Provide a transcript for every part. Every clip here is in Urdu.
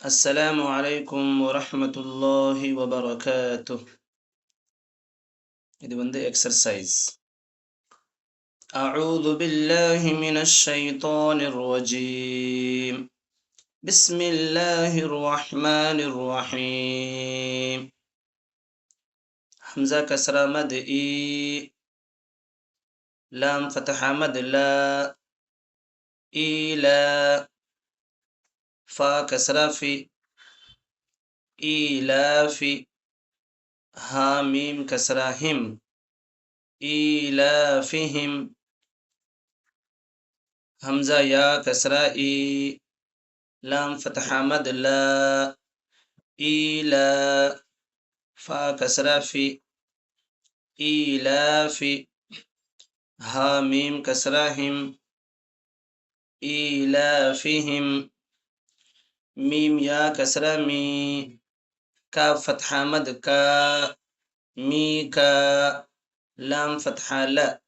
السلام عليكم ورحمة الله وبركاته. இது exercise. أعوذ بالله من الشيطان الرجيم. بسم الله الرحمن الرحيم. حمزة كسرة مد إي، لام فتح مد لا، إيلا، فا كسرة في، إيلافي، ها ميم كسرة هم، إيلافهم. همزة يا كسرة إي، لام فتح مد لا، إيلا، فا كسرة في، إيلافي، ها ميم كسرة هم، إيلافهم. ميم يا كسرة مي، كاف فتح مد كا، ميكا، لام فتح لا،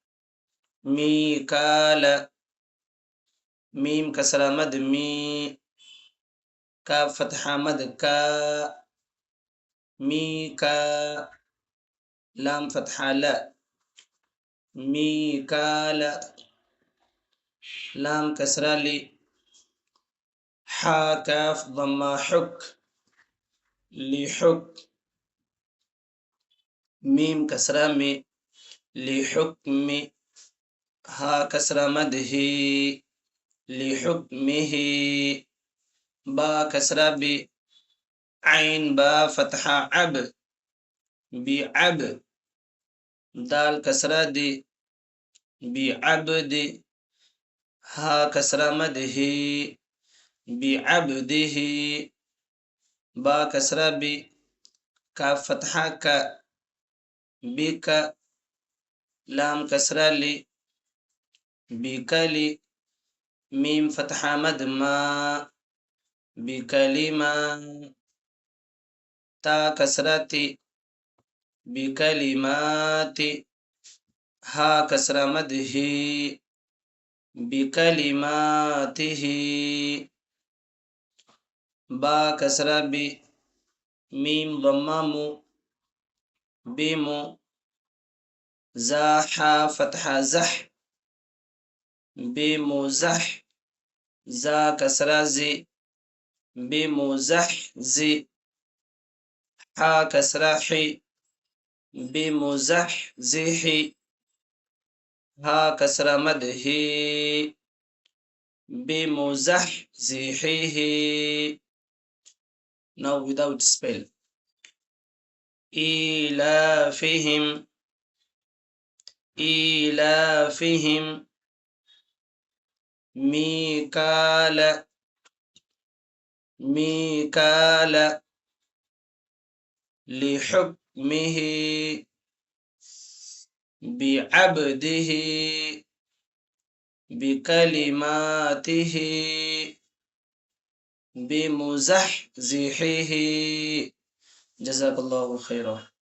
ميكالا. ميم كسرة مد مي، كاف فتح مد كا، ميكا، لام فتح لا، ميكالا، لام كسرة لي، حا كاف ضم حك، لحك. ميم كسرة مي، لحكم. ها كسرة مده، لحكمه. با كسرة بي، عين با فتحة عب، بعب. دال كسرة دي، بعبد. ها كسرة مده، بعبده. با كسرة بي، كاف فتحة ك، بك. لام كسرة لي، بكلي. ميم فتحة مد ما، بكلمة. تا كسرتي، بكلمات. ها كسرة مده، بكلماته. با كسرة بي، ميم ضمام، بيمو. زاحا فتحة زح، بمزح. زا كسرة زي، بمزح زي. حا كسرة حي، بمزح زحي. ها كسرة مده، بمزح زحيه. Now without spell. إيلافهم، إيلافهم. ميكال، ميكال، لحكمه. بعبده، بكلماته، بمزحزحه. جزاك الله خيرا.